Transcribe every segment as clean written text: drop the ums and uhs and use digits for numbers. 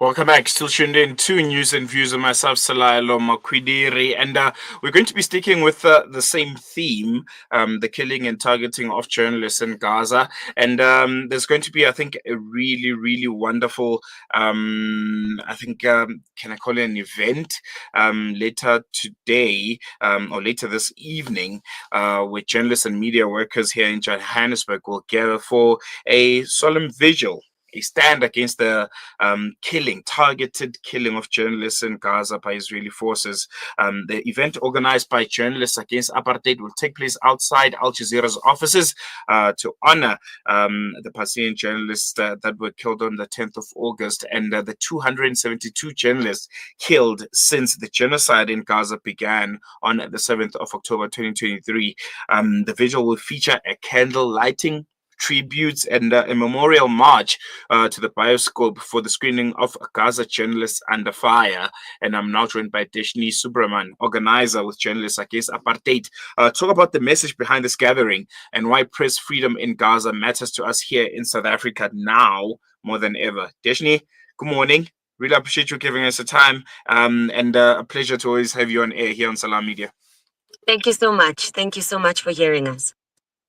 Welcome back. Still tuned in to News and Views of myself, Salayalo Makwidiri. And we're going to be sticking with the same theme, the killing and targeting of journalists in Gaza. And there's going to be, I think, a really, really wonderful, can I call it an event later today or later this evening, where journalists and media workers here in Johannesburg will gather for a solemn vigil, a stand against the targeted killing of journalists in Gaza by Israeli forces. The event, organized by Journalists Against Apartheid, will take place outside Al Jazeera's offices to honor the Palestinian journalists that were killed on the 10th of August and the 272 journalists killed since the genocide in Gaza began on the 7th of October 2023. The vigil will feature a candle lighting, tributes, and a memorial march to the bioscope for the screening of Gaza Journalists Under Fire. And I'm now joined by Deshnee, Subraman, organizer with Journalists Against Apartheid. Talk about the message behind this gathering and why press freedom in Gaza matters to us here in South Africa now more than ever. Deshnee, good morning. Really appreciate you giving us the time, and a pleasure to always have you on air here on Salam Media. Thank you so much. Thank you so much for hearing us.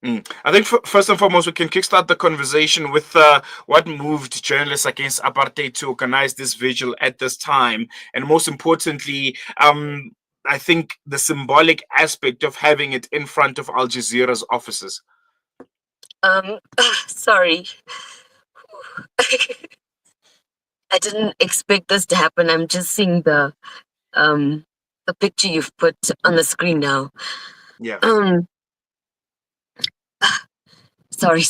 I think first and foremost, we can kickstart the conversation with what moved Journalists Against Apartheid to organize this vigil at this time. And most importantly, I think the symbolic aspect of having it in front of Al Jazeera's offices. Sorry. I didn't expect this to happen. I'm just seeing the picture you've put on the screen now. Yeah. Sorry.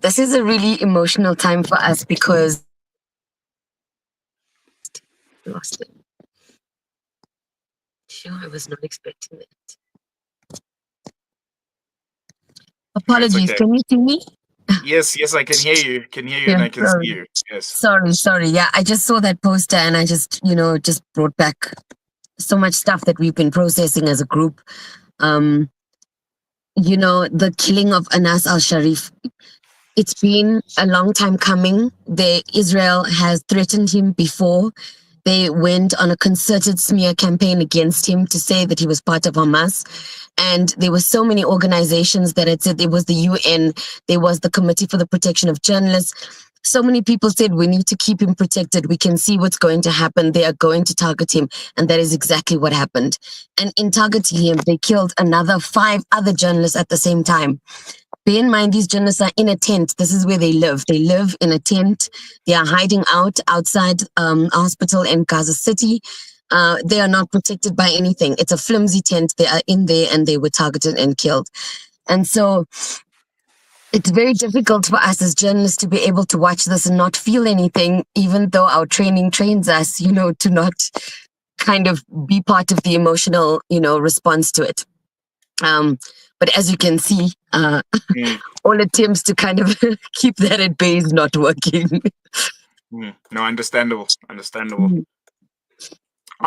This is a really emotional time for us because lost it. Sure, I was not expecting it. Apologies, okay. Can you see me? Yes, I can hear you. And I can see you. Yes. Sorry. Yeah, I just saw that poster and I just brought back so much stuff that we've been processing as a group. The killing of Anas al-Sharif, it's been a long time coming. Israel has threatened him before. They went on a concerted smear campaign against him to say that he was part of Hamas. And there were so many organizations that had said, there was the UN, there was the Committee for the Protection of Journalists. So many people said, we need to keep him protected. We can see what's going to happen. They are going to target him. And that is exactly what happened. And in targeting him, they killed another 5 other journalists at the same time. Bear in mind, these journalists are in a tent. This is where they live. They live in a tent. They are hiding outside a hospital in Gaza City. They are not protected by anything. It's a flimsy tent. They are in there and they were targeted and killed. And so it's very difficult for us as journalists to be able to watch this and not feel anything, even though our training trains us, to not kind of be part of the emotional, response to it. But as you can see, all attempts to kind of keep that at bay is not working. No, understandable.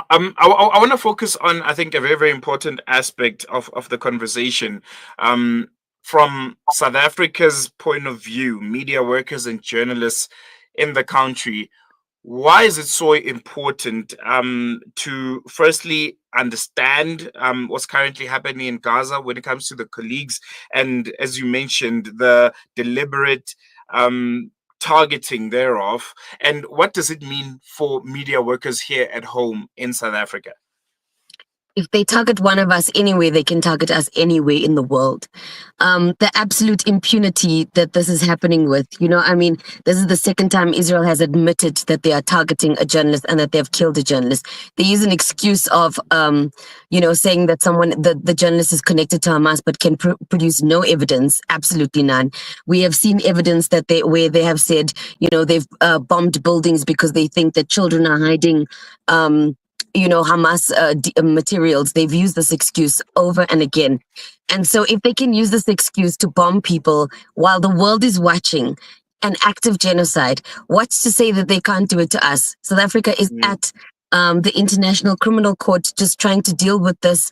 I want to focus on, I think, a very, very important aspect of the conversation. From South Africa's point of view, media workers and journalists in the country, why is it so important to firstly understand what's currently happening in Gaza when it comes to the colleagues and, as you mentioned, the deliberate targeting thereof, and what does it mean for media workers here at home in South Africa? If they target one of us anyway, they can target us anywhere in the world. The absolute impunity that this is happening with, this is the second time Israel has admitted that they are targeting a journalist and that they have killed a journalist. They use an excuse of, saying that the journalist is connected to Hamas, but can produce no evidence, absolutely none. We have seen evidence where they have said, they've bombed buildings because they think that children are hiding Hamas materials. They've used this excuse over and again. And so if they can use this excuse to bomb people while the world is watching an active genocide, what's to say that they can't do it to us? South Africa is at the International Criminal Court just trying to deal with this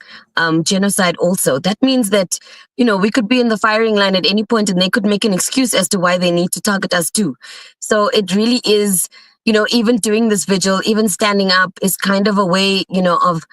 genocide also. That means that, we could be in the firing line at any point and they could make an excuse as to why they need to target us too. So it really is, even doing this vigil, even standing up is kind of a way, of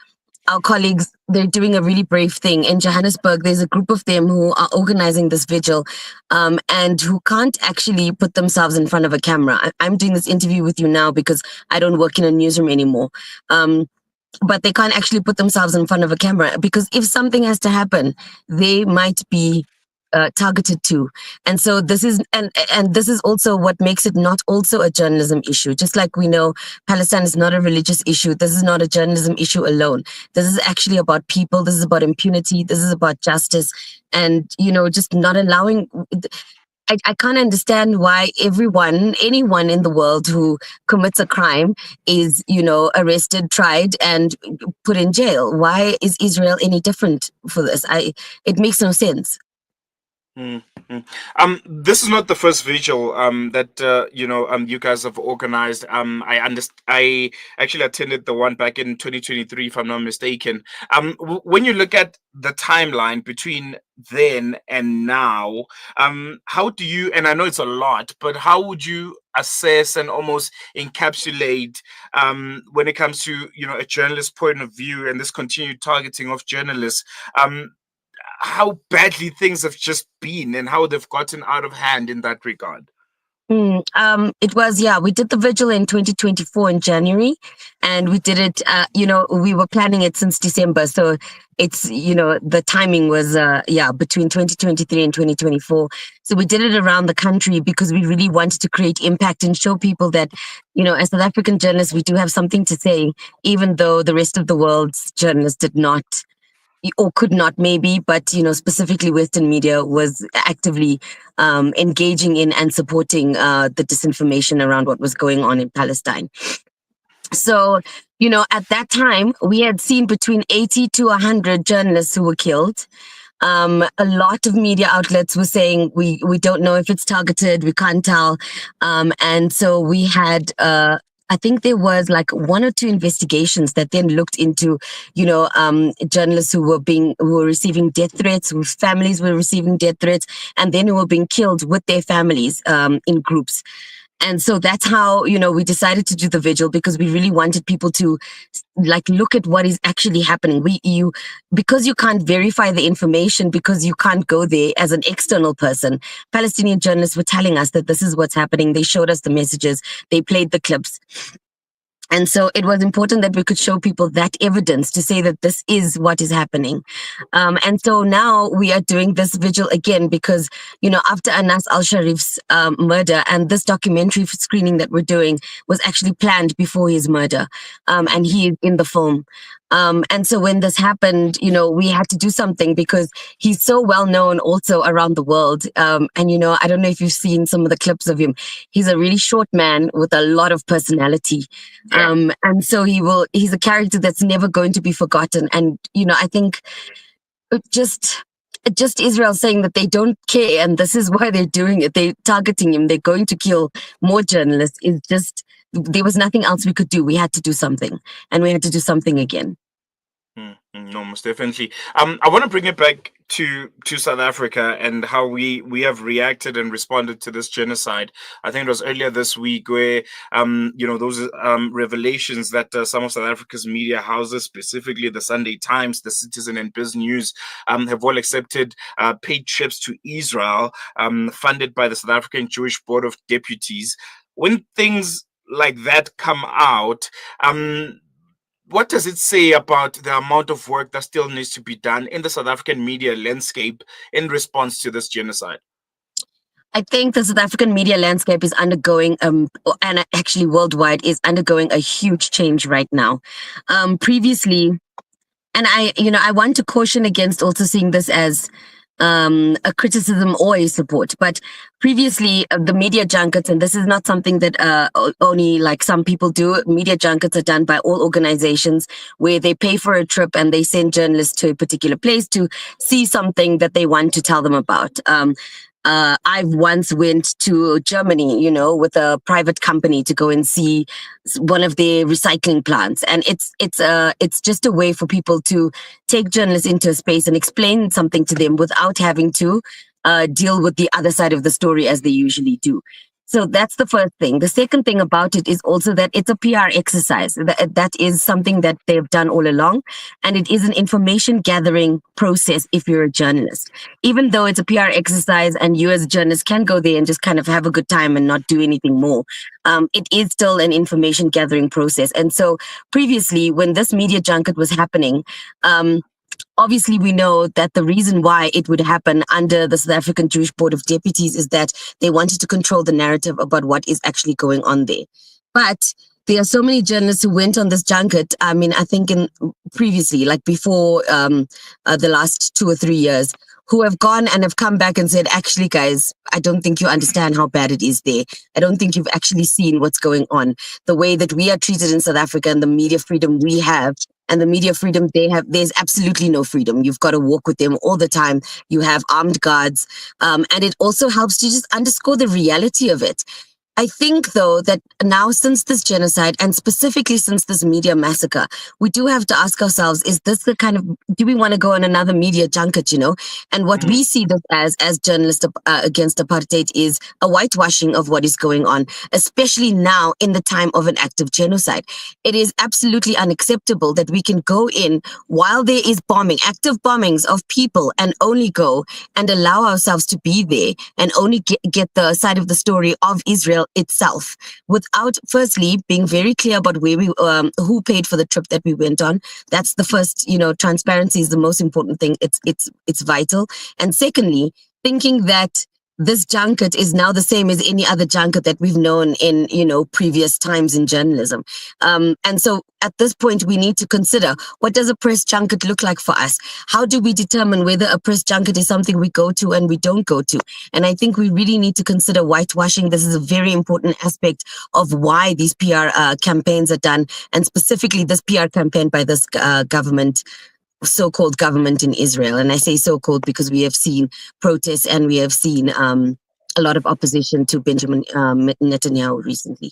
our colleagues, they're doing a really brave thing. In Johannesburg, there's a group of them who are organizing this vigil and who can't actually put themselves in front of a camera. I'm doing this interview with you now because I don't work in a newsroom anymore. But they can't actually put themselves in front of a camera because if something has to happen, they might be targeted too. And so this is and this is also what makes it not also a journalism issue. Just like we know Palestine is not a religious issue, this is not a journalism issue alone. This is actually about people, this is about impunity, this is about justice, and just not allowing. I can't understand why anyone in the world who commits a crime is, arrested, tried, and put in jail. Why is Israel any different for this? It makes no sense. This is not the first vigil that you guys have organized. I actually attended the one back in 2023, if I'm not mistaken. When you look at the timeline between then and now, how do you? And I know it's a lot, but how would you assess and almost encapsulate when it comes to a journalist point of view and this continued targeting of journalists? How badly things have just been and how they've gotten out of hand in that regard. It was, we did the vigil in 2024 in January, and we did it, we were planning it since December. So it's, the timing was, between 2023 and 2024. So we did it around the country because we really wanted to create impact and show people that, as South African journalists, we do have something to say, even though the rest of the world's journalists did not. Or could not maybe, but specifically Western media was actively engaging in and supporting the disinformation around what was going on in Palestine. So, at that time, we had seen between 80 to 100 journalists who were killed. A lot of media outlets were saying, we don't know if it's targeted, we can't tell. And so we had I think there was like 1 or 2 investigations that then looked into, journalists who were receiving death threats, whose families were receiving death threats, and then who were being killed with their families in groups. And so that's how, we decided to do the vigil, because we really wanted people to look at what is actually happening. Because you can't verify the information, because you can't go there as an external person. Palestinian journalists were telling us that this is what's happening. They showed us the messages. They played the clips. And so it was important that we could show people that evidence to say that this is what is happening. And so now we are doing this vigil again because, after Anas al-Sharif's murder, and this documentary screening that we're doing was actually planned before his murder. And he is in the film. And so when this happened, we had to do something because he's so well known also around the world. And, I don't know if you've seen some of the clips of him. He's a really short man with a lot of personality. And so he's a character that's never going to be forgotten. And, I think just Israel saying that they don't care and this is why they're doing it. They're targeting him. They're going to kill more journalists. Is just, there was nothing else we could do. We had to do something, and we had to do something again. No, most definitely. I want to bring it back to South Africa and how we have reacted and responded to this genocide. I think it was earlier this week where those revelations that some of South Africa's media houses, specifically the Sunday Times, the Citizen, and Biz News, have all accepted paid trips to Israel, funded by the South African Jewish Board of Deputies. When things like that come out, what does it say about the amount of work that still needs to be done in the South African media landscape in response to this genocide? I think the South African media landscape is undergoing, and actually worldwide, is undergoing a huge change right now. Previously, and I want to caution against also seeing this as a criticism or a support. But previously, the media junkets, and this is not something that only some people do. Media junkets are done by all organizations where they pay for a trip and they send journalists to a particular place to see something that they want to tell them about. I once went to Germany, with a private company to go and see one of their recycling plants, and it's just a way for people to take journalists into a space and explain something to them without having to deal with the other side of the story as they usually do. So that's the first thing. The second thing about it is also that it's a PR exercise. That is something that they've done all along, and it is an information gathering process if you're a journalist. Even though it's a PR exercise and you as a journalist can go there and just kind of have a good time and not do anything more, it is still an information gathering process. And so previously, when this media junket was happening, obviously we know that the reason why it would happen under the South African Jewish Board of Deputies is that they wanted to control the narrative about what is actually going on there. But there are so many journalists who went on this junket. I mean, I think in previously, like before the last 2 or 3 years, who have gone and have come back and said, actually, guys, I don't think you understand how bad it is there. I don't think you've actually seen what's going on. The way that we are treated in South Africa and the media freedom we have and the media freedom they have, there's absolutely no freedom. You've got to walk with them all the time. You have armed guards. And it also helps to just underscore the reality of it. I think, though, that now since this genocide and specifically since this media massacre, we do have to ask ourselves, is this the kind of, do we want to go on another media junket, And what we see this as journalists against apartheid is a whitewashing of what is going on, especially now in the time of an active genocide. It is absolutely unacceptable that we can go in while there is bombing, active bombings of people, and only go and allow ourselves to be there and only get the side of the story of Israel itself without firstly being very clear about where we who paid for the trip that we went on. That's the first, transparency is the most important thing. It's vital. And secondly, thinking that this junket is now the same as any other junket that we've known in, previous times in journalism. And so at this point, we need to consider, what does a press junket look like for us? How do we determine whether a press junket is something we go to and we don't go to? And I think we really need to consider whitewashing. This is a very important aspect of why these PR campaigns are done, and specifically this PR campaign by this government, so-called government in Israel. And I say so-called because we have seen protests and we have seen a lot of opposition to Benjamin Netanyahu recently.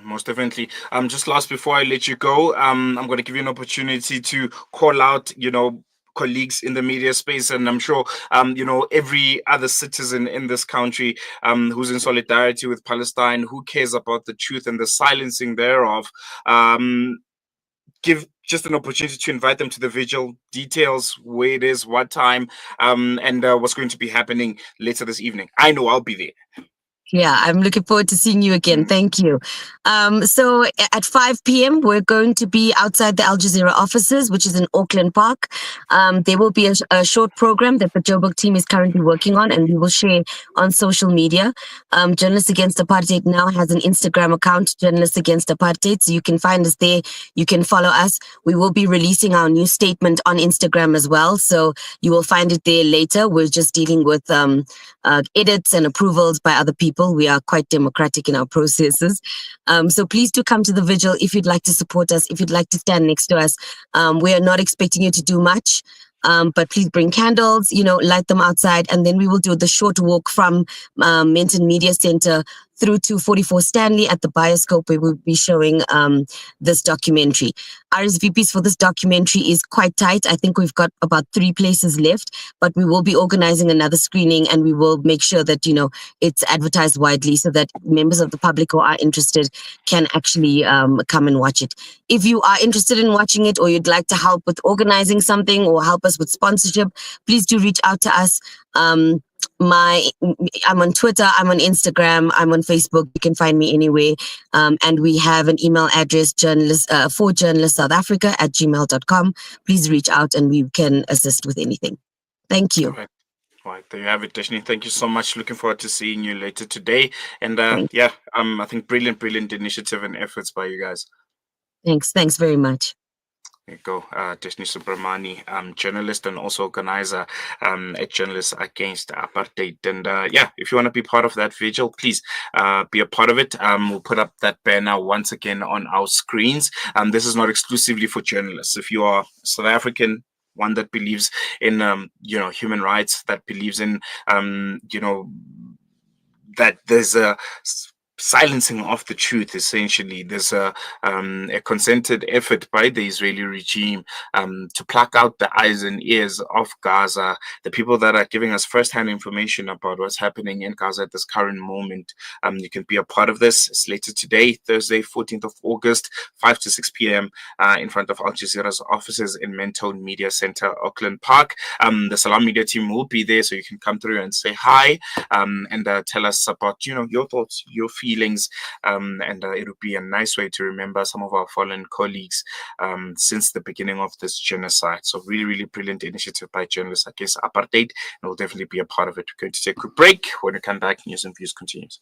Most definitely. Just last before I let you go, I'm going to give you an opportunity to call out, colleagues in the media space, and I'm sure every other citizen in this country who's in solidarity with Palestine, who cares about the truth and the silencing thereof. Give just an opportunity to invite them to the vigil, details, where it is, what time, and what's going to be happening later this evening. I know I'll be there. Yeah, I'm looking forward to seeing you again. Thank you. So at 5 p.m., we're going to be outside the Al Jazeera offices, which is in Auckland Park. There will be a short program that the Joburg team is currently working on, and we will share on social media. Journalists Against Apartheid now has an Instagram account, Journalists Against Apartheid, so you can find us there. You can follow us. We will be releasing our new statement on Instagram as well, so you will find it there later. We're just dealing with edits and approvals by other people. We are quite democratic in our processes. So please do come to the vigil if you'd like to support us, if you'd like to stand next to us. We are not expecting you to do much. But please bring candles, light them outside, and then we will do the short walk from Menton Media Center through to 44 Stanley at the Bioscope, where we'll be showing this documentary. RSVPs for this documentary is quite tight. I think we've got about 3 places left, but we will be organizing another screening, and we will make sure that, it's advertised widely so that members of the public who are interested can actually come and watch it. If you are interested in watching it, or you'd like to help with organizing something or help us with sponsorship, please do reach out to us. I'm on Twitter, I'm on Instagram, I'm on Facebook. You can find me anywhere. And we have an email address, for journalists South Africa @gmail.com. Please reach out and we can assist with anything. Thank you. All right, there you have it, Deshnee. Thank you so much. Looking forward to seeing you later today. And I think brilliant initiative and efforts by you guys. Thanks very much. There you go, Deshnee Subraman, journalist and also organizer at Journalists Against Apartheid. And if you want to be part of that vigil, please be a part of it. We'll put up that banner once again on our screens. This is not exclusively for journalists. If you are South African, one that believes in human rights, that believes in that there's a silencing of the truth. Essentially, there's a concerted effort by the Israeli regime to pluck out the eyes and ears of Gaza, the people that are giving us first-hand information about what's happening in Gaza at this current moment. You can be a part of this. It's later today, Thursday, 14th of August, 5 to 6 p.m. In front of Al Jazeera's offices in Mentone Media Center, Auckland Park. The Salam Media team will be there, so you can come through and say hi and tell us about your thoughts, your feelings, and it would be a nice way to remember some of our fallen colleagues since the beginning of this genocide. So really, really brilliant initiative by journalists against apartheid, and we'll definitely be a part of it. We're going to take a quick break. When we come back, News and Views continues.